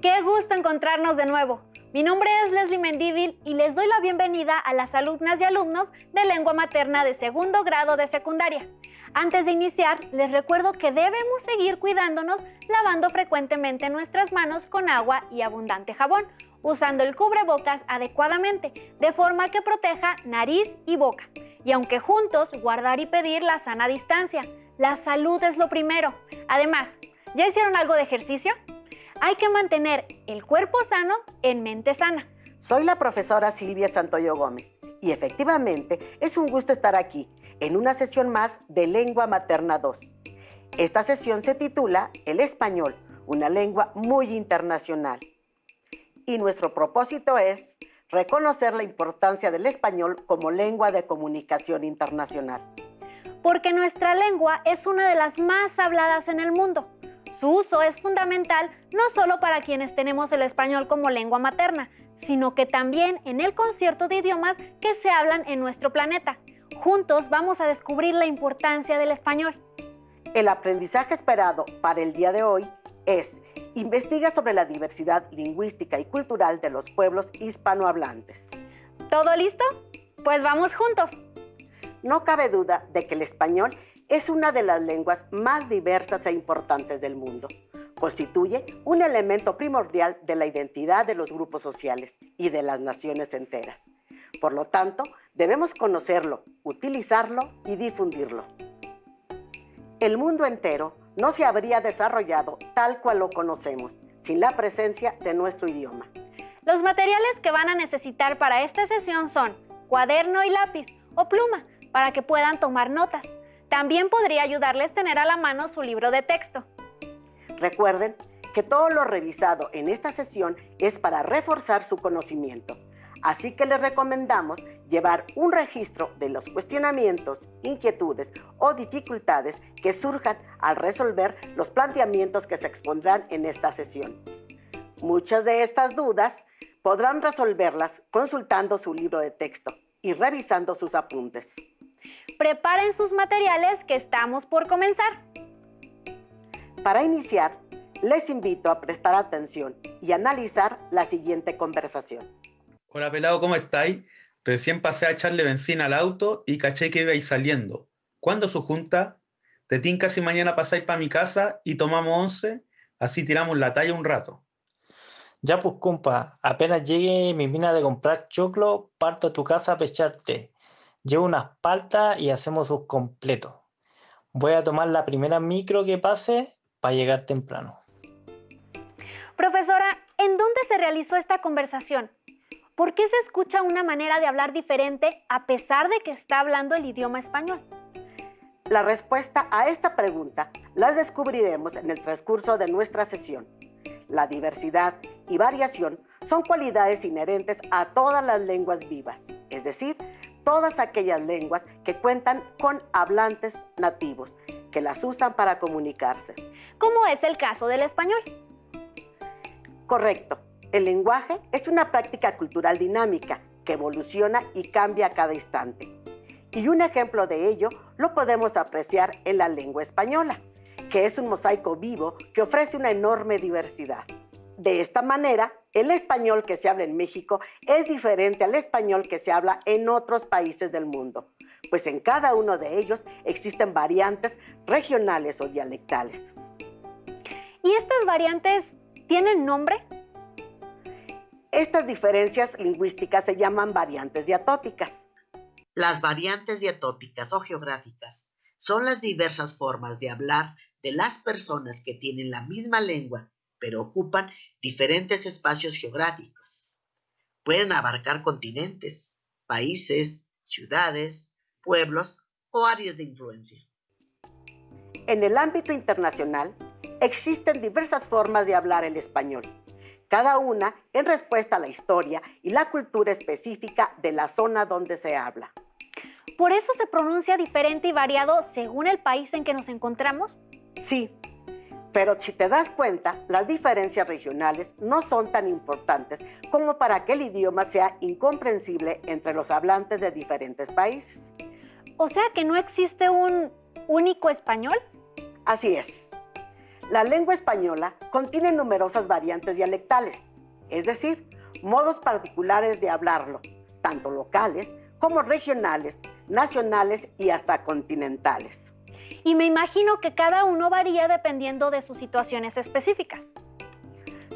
Qué gusto encontrarnos de nuevo. Mi nombre es Leslie Mendívil y les doy la bienvenida a las alumnas y alumnos de lengua materna de segundo grado de secundaria. Antes de iniciar, les recuerdo que debemos seguir cuidándonos lavando frecuentemente nuestras manos con agua y abundante jabón, usando el cubrebocas adecuadamente, de forma que proteja nariz y boca. Y aunque juntos, guardar y pedir la sana distancia. La salud es lo primero. Además, ¿ya hicieron algo de ejercicio? Hay que mantener el cuerpo sano en mente sana. Soy la profesora Silvia Santoyo Gómez y efectivamente es un gusto estar aquí en una sesión más de Lengua Materna 2. Esta sesión se titula El español, una lengua muy internacional. Y nuestro propósito es reconocer la importancia del español como lengua de comunicación internacional. Porque nuestra lengua es una de las más habladas en el mundo. Su uso es fundamental no solo para quienes tenemos el español como lengua materna, sino que también en el concierto de idiomas que se hablan en nuestro planeta. Juntos vamos a descubrir la importancia del español. El aprendizaje esperado para el día de hoy es: investiga sobre la diversidad lingüística y cultural de los pueblos hispanohablantes. ¿Todo listo? Pues vamos juntos. No cabe duda de que el español es una de las lenguas más diversas e importantes del mundo. Constituye un elemento primordial de la identidad de los grupos sociales y de las naciones enteras. Por lo tanto, debemos conocerlo, utilizarlo y difundirlo. El mundo entero no se habría desarrollado tal cual lo conocemos, sin la presencia de nuestro idioma. Los materiales que van a necesitar para esta sesión son cuaderno y lápiz o pluma, para que puedan tomar notas. También podría ayudarles tener a la mano su libro de texto. Recuerden que todo lo revisado en esta sesión es para reforzar su conocimiento. Así que les recomendamos llevar un registro de los cuestionamientos, inquietudes o dificultades que surjan al resolver los planteamientos que se expondrán en esta sesión. Muchas de estas dudas podrán resolverlas consultando su libro de texto y revisando sus apuntes. Preparen sus materiales que estamos por comenzar. Para iniciar, les invito a prestar atención y analizar la siguiente conversación. Hola pelado, ¿cómo estáis? Recién pasé a echarle benzina al auto y caché que ibais saliendo. ¿Cuándo su junta? ¿Te tinca si mañana pasáis para mi casa y tomamos 11? Así tiramos la talla un rato. Ya pues compa, apenas llegue mi mina de comprar choclo, parto a tu casa a pecharte. Llevo unas paltas y hacemos sus completos. Voy a tomar la primera micro que pase para llegar temprano. Profesora, ¿en dónde se realizó esta conversación? ¿Por qué se escucha una manera de hablar diferente a pesar de que está hablando el idioma español? La respuesta a esta pregunta las descubriremos en el transcurso de nuestra sesión. La diversidad y variación son cualidades inherentes a todas las lenguas vivas, es decir, todas aquellas lenguas que cuentan con hablantes nativos, que las usan para comunicarse. ¿Cómo es el caso del español? Correcto. El lenguaje es una práctica cultural dinámica que evoluciona y cambia a cada instante. Y un ejemplo de ello lo podemos apreciar en la lengua española, que es un mosaico vivo que ofrece una enorme diversidad. De esta manera, el español que se habla en México es diferente al español que se habla en otros países del mundo, pues en cada uno de ellos existen variantes regionales o dialectales. ¿Y estas variantes tienen nombre? Estas diferencias lingüísticas se llaman variantes diatópicas. Las variantes diatópicas o geográficas son las diversas formas de hablar de las personas que tienen la misma lengua, pero ocupan diferentes espacios geográficos. Pueden abarcar continentes, países, ciudades, pueblos o áreas de influencia. En el ámbito internacional, existen diversas formas de hablar el español, cada una en respuesta a la historia y la cultura específica de la zona donde se habla. ¿Por eso se pronuncia diferente y variado según el país en que nos encontramos? Sí, pero si te das cuenta, las diferencias regionales no son tan importantes como para que el idioma sea incomprensible entre los hablantes de diferentes países. O sea que no existe un único español. Así es. La lengua española contiene numerosas variantes dialectales, es decir, modos particulares de hablarlo, tanto locales como regionales, nacionales y hasta continentales. Y me imagino que cada uno varía dependiendo de sus situaciones específicas.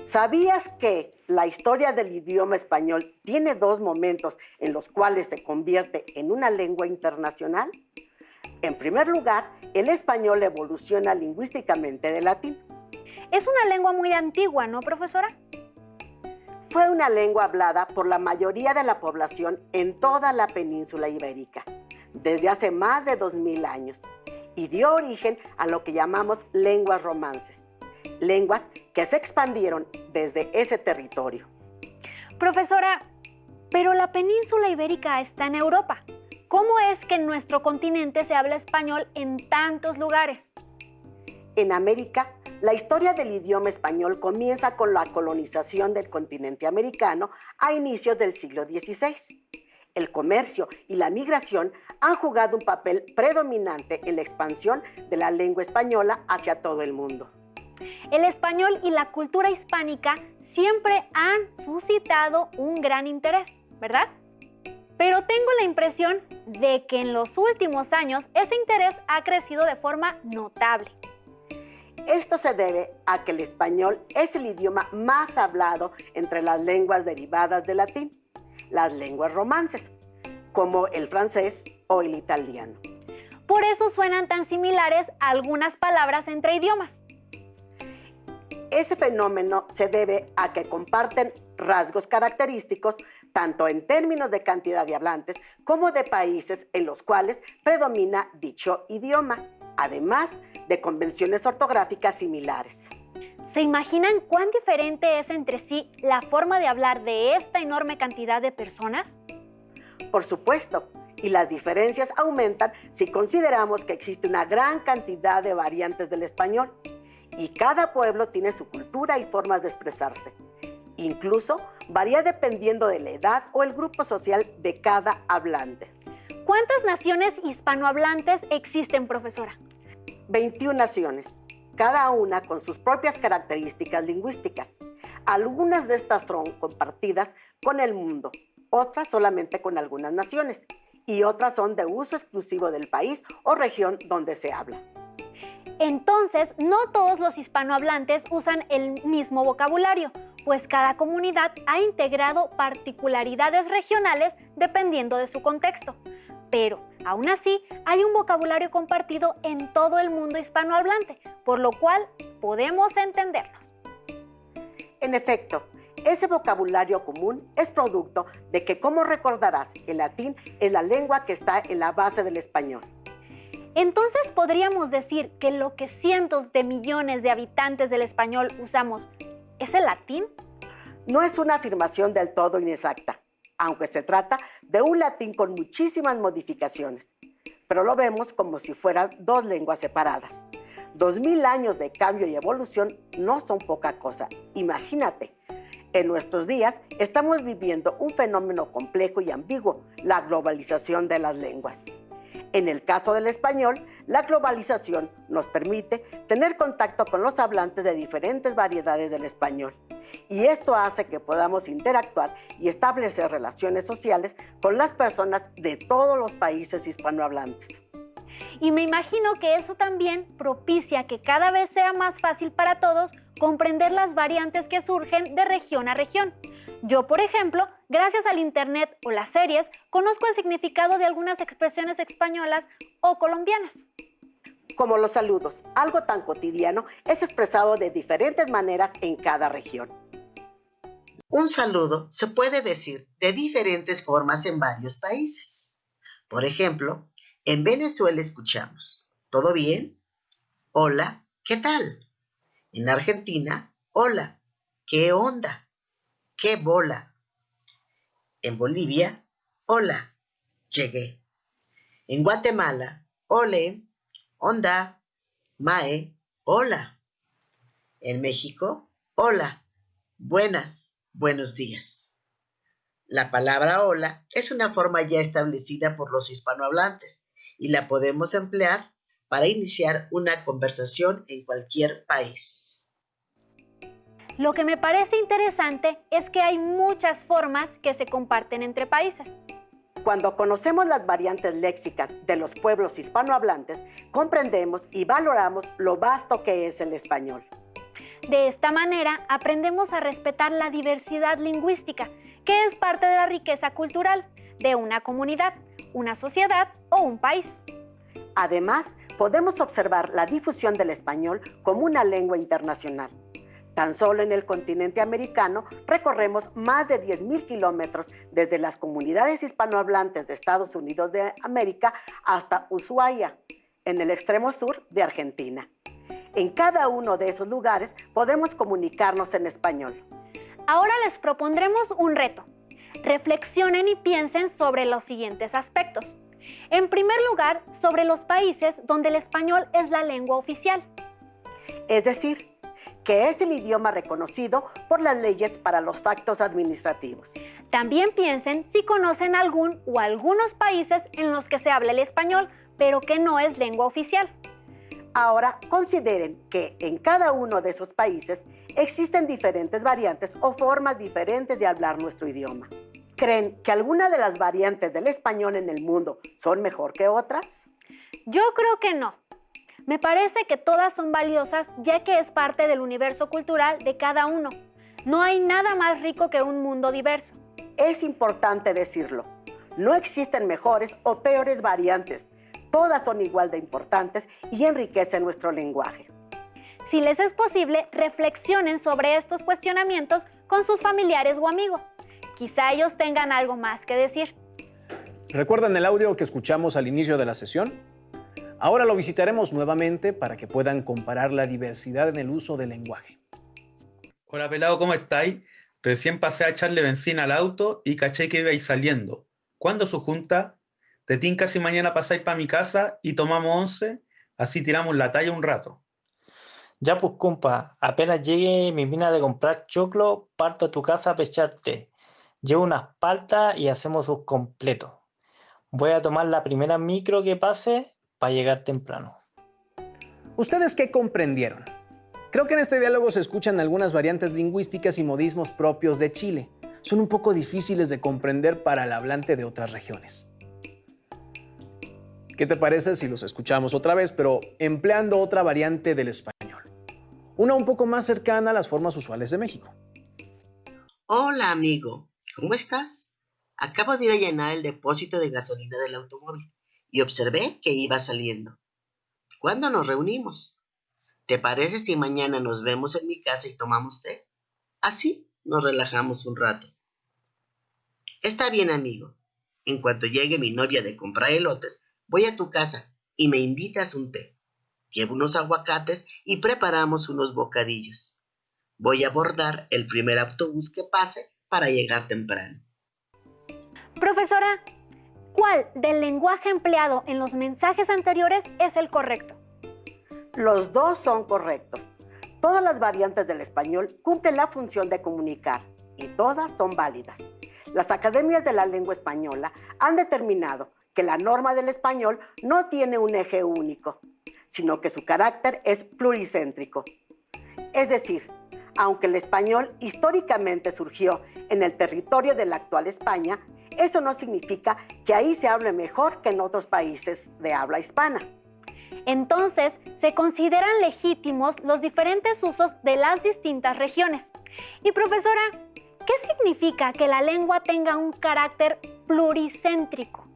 ¿Sabías que la historia del idioma español tiene dos momentos en los cuales se convierte en una lengua internacional? En primer lugar, el español evoluciona lingüísticamente del latín. Es una lengua muy antigua, ¿no, profesora? Fue una lengua hablada por la mayoría de la población en toda la península ibérica, desde hace más de 2000 años, y dio origen a lo que llamamos lenguas romances, lenguas que se expandieron desde ese territorio. Profesora, pero la península ibérica está en Europa. ¿Cómo es que en nuestro continente se habla español en tantos lugares? En América, la historia del idioma español comienza con la colonización del continente americano a inicios del siglo XVI. El comercio y la migración han jugado un papel predominante en la expansión de la lengua española hacia todo el mundo. El español y la cultura hispánica siempre han suscitado un gran interés, ¿verdad? Pero tengo la impresión de que en los últimos años ese interés ha crecido de forma notable. Esto se debe a que el español es el idioma más hablado entre las lenguas derivadas del latín, las lenguas romances, como el francés o el italiano. Por eso suenan tan similares algunas palabras entre idiomas. Ese fenómeno se debe a que comparten rasgos característicos tanto en términos de cantidad de hablantes como de países en los cuales predomina dicho idioma, además de convenciones ortográficas similares. ¿Se imaginan cuán diferente es entre sí la forma de hablar de esta enorme cantidad de personas? Por supuesto, y las diferencias aumentan si consideramos que existe una gran cantidad de variantes del español y cada pueblo tiene su cultura y formas de expresarse. Incluso varía dependiendo de la edad o el grupo social de cada hablante. ¿Cuántas naciones hispanohablantes existen, profesora? 21 naciones, cada una con sus propias características lingüísticas. Algunas de estas son compartidas con el mundo, otras solamente con algunas naciones, y otras son de uso exclusivo del país o región donde se habla. Entonces, no todos los hispanohablantes usan el mismo vocabulario, pues cada comunidad ha integrado particularidades regionales dependiendo de su contexto. Pero, aún así, hay un vocabulario compartido en todo el mundo hispanohablante, por lo cual podemos entendernos. En efecto, ese vocabulario común es producto de que, como recordarás, el latín es la lengua que está en la base del español. Entonces, ¿podríamos decir que lo que cientos de millones de habitantes del español usamos es el latín? No es una afirmación del todo inexacta, aunque se trata de un latín con muchísimas modificaciones, pero lo vemos como si fueran dos lenguas separadas. 2000 años de cambio y evolución no son poca cosa. Imagínate, en nuestros días estamos viviendo un fenómeno complejo y ambiguo, la globalización de las lenguas. En el caso del español, la globalización nos permite tener contacto con los hablantes de diferentes variedades del español. Y esto hace que podamos interactuar y establecer relaciones sociales con las personas de todos los países hispanohablantes. Y me imagino que eso también propicia que cada vez sea más fácil para todos comprender las variantes que surgen de región a región. Yo, por ejemplo, gracias al internet o las series, conozco el significado de algunas expresiones españolas o colombianas. Como los saludos, algo tan cotidiano es expresado de diferentes maneras en cada región. Un saludo se puede decir de diferentes formas en varios países. Por ejemplo, en Venezuela escuchamos, ¿todo bien? Hola, ¿qué tal? En Argentina, hola, ¿qué onda? ¿Qué bola? En Bolivia, hola, llegué. En Guatemala, ole, onda, mae, hola. En México, hola, buenas, buenos días. La palabra hola es una forma ya establecida por los hispanohablantes y la podemos emplear para iniciar una conversación en cualquier país. Lo que me parece interesante es que hay muchas formas que se comparten entre países. Cuando conocemos las variantes léxicas de los pueblos hispanohablantes, comprendemos y valoramos lo vasto que es el español. De esta manera, aprendemos a respetar la diversidad lingüística, que es parte de la riqueza cultural de una comunidad, una sociedad o un país. Además, podemos observar la difusión del español como una lengua internacional. Tan solo en el continente americano recorremos más de 10,000 kilómetros desde las comunidades hispanohablantes de Estados Unidos de América hasta Ushuaia, en el extremo sur de Argentina. En cada uno de esos lugares podemos comunicarnos en español. Ahora les propondremos un reto. Reflexionen y piensen sobre los siguientes aspectos. En primer lugar, sobre los países donde el español es la lengua oficial. Es decir, que es el idioma reconocido por las leyes para los actos administrativos. También piensen si conocen algún o algunos países en los que se habla el español, pero que no es lengua oficial. Ahora consideren que en cada uno de esos países existen diferentes variantes o formas diferentes de hablar nuestro idioma. ¿Creen que alguna de las variantes del español en el mundo son mejor que otras? Yo creo que no. Me parece que todas son valiosas ya que es parte del universo cultural de cada uno. No hay nada más rico que un mundo diverso. Es importante decirlo. No existen mejores o peores variantes. Todas son igual de importantes y enriquecen nuestro lenguaje. Si les es posible, reflexionen sobre estos cuestionamientos con sus familiares o amigos. Quizá ellos tengan algo más que decir. ¿Recuerdan el audio que escuchamos al inicio de la sesión? Ahora lo visitaremos nuevamente para que puedan comparar la diversidad en el uso del lenguaje. Hola pelado, ¿cómo estáis? Recién pasé a echarle benzina al auto y caché que ibais saliendo. ¿Cuándo su junta? Te tinca si mañana pasáis para mi casa y tomamos 11, así tiramos la talla un rato. Ya pues, compa, apenas llegue mi mina de comprar choclo, parto a tu casa a pecharte. Llevo unas paltas y hacemos sus completos. Voy a tomar la primera micro que pase para llegar temprano. ¿Ustedes qué comprendieron? Creo que en este diálogo se escuchan algunas variantes lingüísticas y modismos propios de Chile. Son un poco difíciles de comprender para el hablante de otras regiones. ¿Qué te parece si los escuchamos otra vez, pero empleando otra variante del español? Una un poco más cercana a las formas usuales de México. Hola amigo, ¿cómo estás? Acabo de ir a llenar el depósito de gasolina del automóvil y observé que iba saliendo. ¿Cuándo nos reunimos? ¿Te parece si mañana nos vemos en mi casa y tomamos té? Así nos relajamos un rato. Está bien, amigo. En cuanto llegue mi novia de comprar elotes, voy a tu casa y me invitas un té. Llevo unos aguacates y preparamos unos bocadillos. Voy a abordar el primer autobús que pase para llegar temprano. Profesora, ¿cuál del lenguaje empleado en los mensajes anteriores es el correcto? Los dos son correctos. Todas las variantes del español cumplen la función de comunicar y todas son válidas. Las academias de la lengua española han determinado que la norma del español no tiene un eje único, sino que su carácter es pluricéntrico. Es decir, aunque el español históricamente surgió en el territorio de la actual España, eso no significa que ahí se hable mejor que en otros países de habla hispana. Entonces, se consideran legítimos los diferentes usos de las distintas regiones. Y profesora, ¿qué significa que la lengua tenga un carácter pluricéntrico?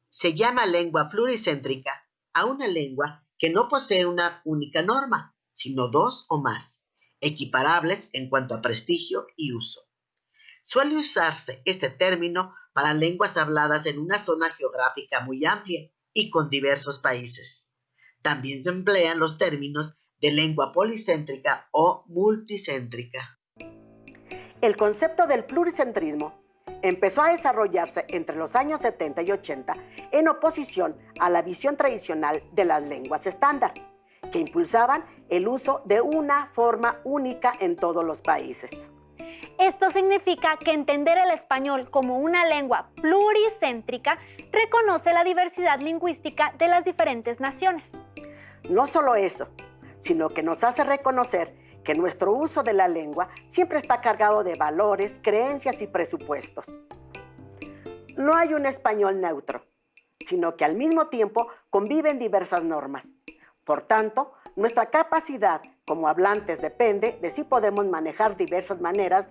Se llama lengua pluricéntrica a una lengua que no posee una única norma, sino dos o más, equiparables en cuanto a prestigio y uso. Suele usarse este término para lenguas habladas en una zona geográfica muy amplia y con diversos países. También se emplean los términos de lengua policéntrica o multicéntrica. El concepto del pluricentrismo empezó a desarrollarse entre los años 70 y 80 en oposición a la visión tradicional de las lenguas estándar, que impulsaban el uso de una forma única en todos los países. Esto significa que entender el español como una lengua pluricéntrica reconoce la diversidad lingüística de las diferentes naciones. No solo eso, sino que nos hace reconocer que nuestro uso de la lengua siempre está cargado de valores, creencias y presupuestos. No hay un español neutro, sino que al mismo tiempo conviven diversas normas. Por tanto, nuestra capacidad como hablantes depende de si podemos manejar diversas maneras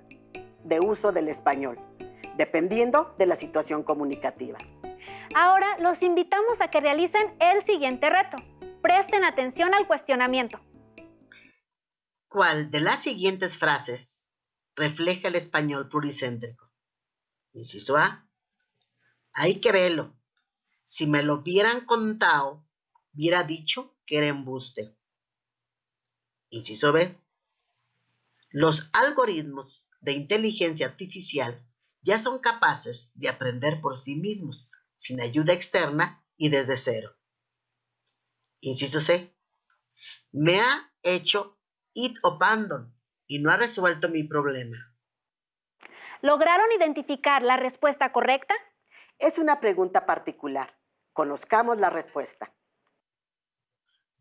de uso del español, dependiendo de la situación comunicativa. Ahora los invitamos a que realicen el siguiente reto. Presten atención al cuestionamiento. ¿Cuál de las siguientes frases refleja el español pluricéntrico? Inciso A. Hay que verlo. Si me lo hubieran contado, hubiera dicho que era embuste. Inciso B. Los algoritmos de inteligencia artificial ya son capaces de aprender por sí mismos, sin ayuda externa y desde cero. Inciso C. Me ha hecho it abandon y no ha resuelto mi problema. ¿Lograron identificar la respuesta correcta? Es una pregunta particular. Conozcamos la respuesta.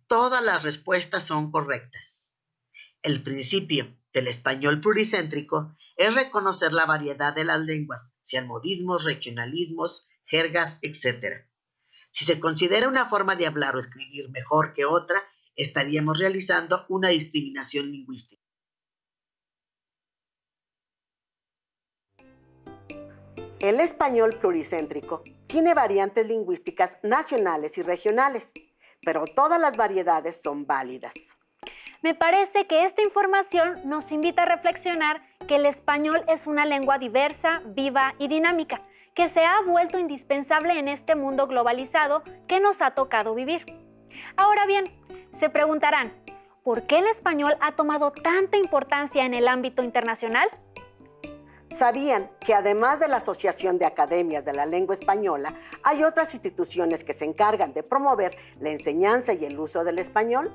Todas las respuestas son correctas. El principio del español pluricéntrico es reconocer la variedad de las lenguas, sean modismos, regionalismos, jergas, etc. Si se considera una forma de hablar o escribir mejor que otra, estaríamos realizando una discriminación lingüística. El español pluricéntrico tiene variantes lingüísticas nacionales y regionales, pero todas las variedades son válidas. Me parece que esta información nos invita a reflexionar que el español es una lengua diversa, viva y dinámica, que se ha vuelto indispensable en este mundo globalizado que nos ha tocado vivir. Ahora bien, se preguntarán, ¿por qué el español ha tomado tanta importancia en el ámbito internacional? ¿Sabían que además de la Asociación de Academias de la Lengua Española, hay otras instituciones que se encargan de promover la enseñanza y el uso del español?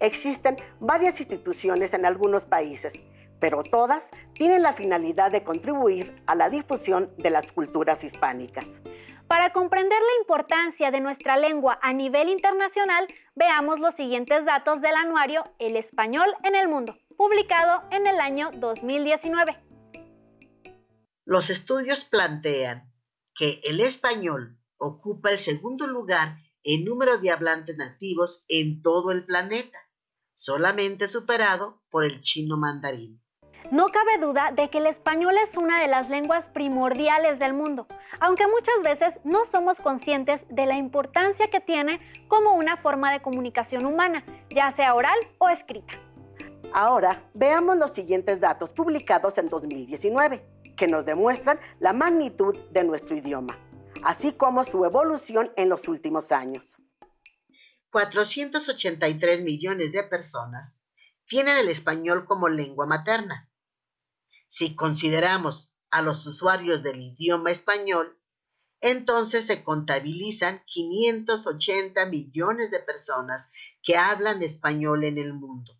Existen varias instituciones en algunos países, pero todas tienen la finalidad de contribuir a la difusión de las culturas hispánicas. Para comprender la importancia de nuestra lengua a nivel internacional, veamos los siguientes datos del anuario El Español en el Mundo, publicado en el año 2019. Los estudios plantean que el español ocupa el segundo lugar en número de hablantes nativos en todo el planeta, solamente superado por el chino mandarín. No cabe duda de que el español es una de las lenguas primordiales del mundo, aunque muchas veces no somos conscientes de la importancia que tiene como una forma de comunicación humana, ya sea oral o escrita. Ahora, veamos los siguientes datos publicados en 2019, que nos demuestran la magnitud de nuestro idioma, así como su evolución en los últimos años. 483 millones de personas tienen el español como lengua materna. Si consideramos a los usuarios del idioma español, entonces se contabilizan 580 millones de personas que hablan español en el mundo.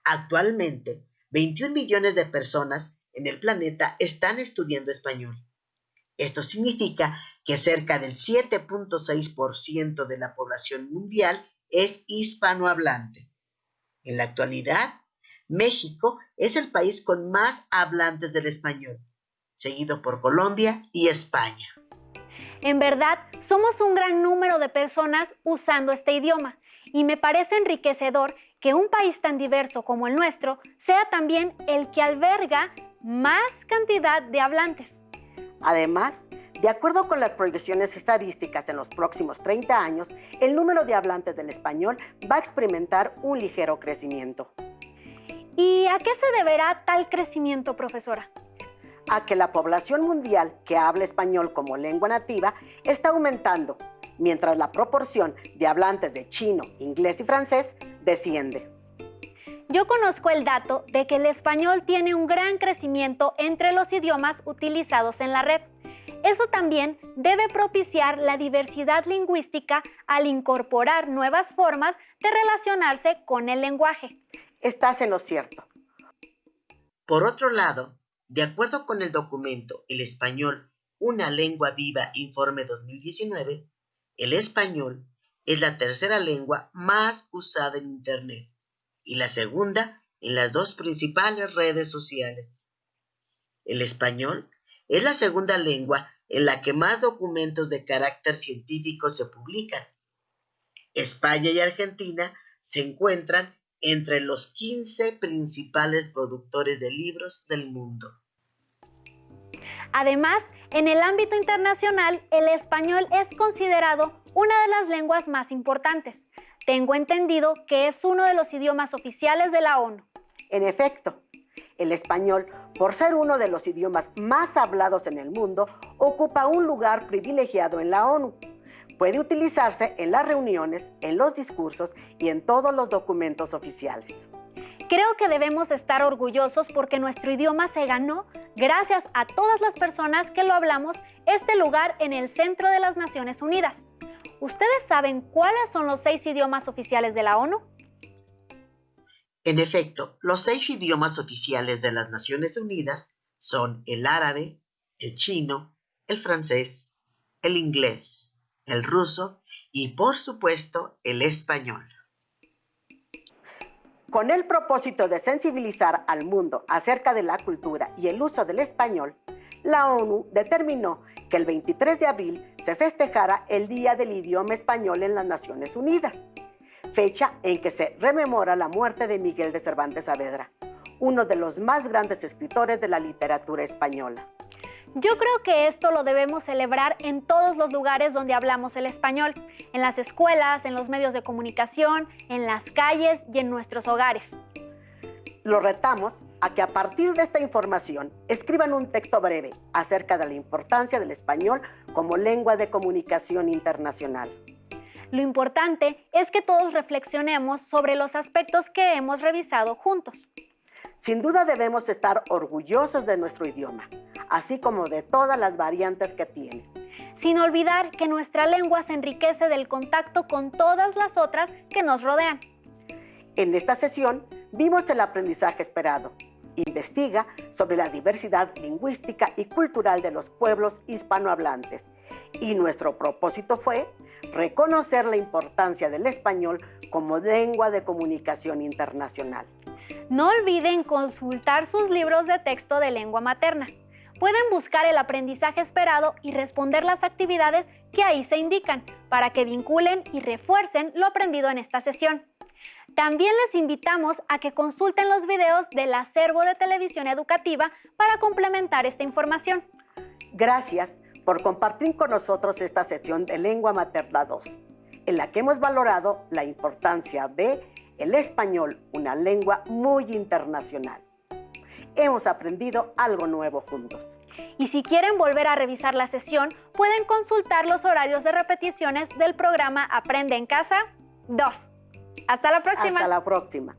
Actualmente, 21 millones de personas en el planeta están estudiando español. Esto significa que cerca del 7.6% de la población mundial es hispanohablante. En la actualidad, México es el país con más hablantes del español, seguido por Colombia y España. En verdad, somos un gran número de personas usando este idioma y me parece enriquecedor que un país tan diverso como el nuestro sea también el que alberga más cantidad de hablantes. Además, de acuerdo con las proyecciones estadísticas en los próximos 30 años, el número de hablantes del español va a experimentar un ligero crecimiento. ¿Y a qué se deberá tal crecimiento, profesora? A que la población mundial que habla español como lengua nativa está aumentando, mientras la proporción de hablantes de chino, inglés y francés desciende. Yo conozco el dato de que el español tiene un gran crecimiento entre los idiomas utilizados en la red. Eso también debe propiciar la diversidad lingüística al incorporar nuevas formas de relacionarse con el lenguaje. Estás en lo cierto. Por otro lado, de acuerdo con el documento El español, una lengua viva, informe 2019, el español es la tercera lengua más usada en Internet y la segunda en las dos principales redes sociales. El español es la segunda lengua en la que más documentos de carácter científico se publican. España y Argentina se encuentran entre los 15 principales productores de libros del mundo. Además, en el ámbito internacional, el español es considerado una de las lenguas más importantes. Tengo entendido que es uno de los idiomas oficiales de la ONU. En efecto, el español, por ser uno de los idiomas más hablados en el mundo, ocupa un lugar privilegiado en la ONU. Puede utilizarse en las reuniones, en los discursos y en todos los documentos oficiales. Creo que debemos estar orgullosos porque nuestro idioma se ganó, gracias a todas las personas que lo hablamos, este lugar en el centro de las Naciones Unidas. ¿Ustedes saben cuáles son los 6 idiomas oficiales de la ONU? En efecto, los 6 idiomas oficiales de las Naciones Unidas son el árabe, el chino, el francés, el inglés, el ruso y, por supuesto, el español. Con el propósito de sensibilizar al mundo acerca de la cultura y el uso del español, la ONU determinó que el 23 de abril se festejara el Día del Idioma Español en las Naciones Unidas, fecha en que se rememora la muerte de Miguel de Cervantes Saavedra, uno de los más grandes escritores de la literatura española. Yo creo que esto lo debemos celebrar en todos los lugares donde hablamos el español, en las escuelas, en los medios de comunicación, en las calles y en nuestros hogares. Los retamos a que a partir de esta información escriban un texto breve acerca de la importancia del español como lengua de comunicación internacional. Lo importante es que todos reflexionemos sobre los aspectos que hemos revisado juntos. Sin duda debemos estar orgullosos de nuestro idioma, así como de todas las variantes que tiene. Sin olvidar que nuestra lengua se enriquece del contacto con todas las otras que nos rodean. En esta sesión vimos el aprendizaje esperado. Investiga sobre la diversidad lingüística y cultural de los pueblos hispanohablantes. Y nuestro propósito fue reconocer la importancia del español como lengua de comunicación internacional. No olviden consultar sus libros de texto de lengua materna. Pueden buscar el aprendizaje esperado y responder las actividades que ahí se indican para que vinculen y refuercen lo aprendido en esta sesión. También les invitamos a que consulten los videos del acervo de televisión educativa para complementar esta información. Gracias por compartir con nosotros esta sesión de Lengua Materna 2, en la que hemos valorado la importancia de el español, una lengua muy internacional. Hemos aprendido algo nuevo juntos. Y si quieren volver a revisar la sesión, pueden consultar los horarios de repeticiones del programa Aprende en Casa 2. ¡Hasta la próxima! Hasta la próxima.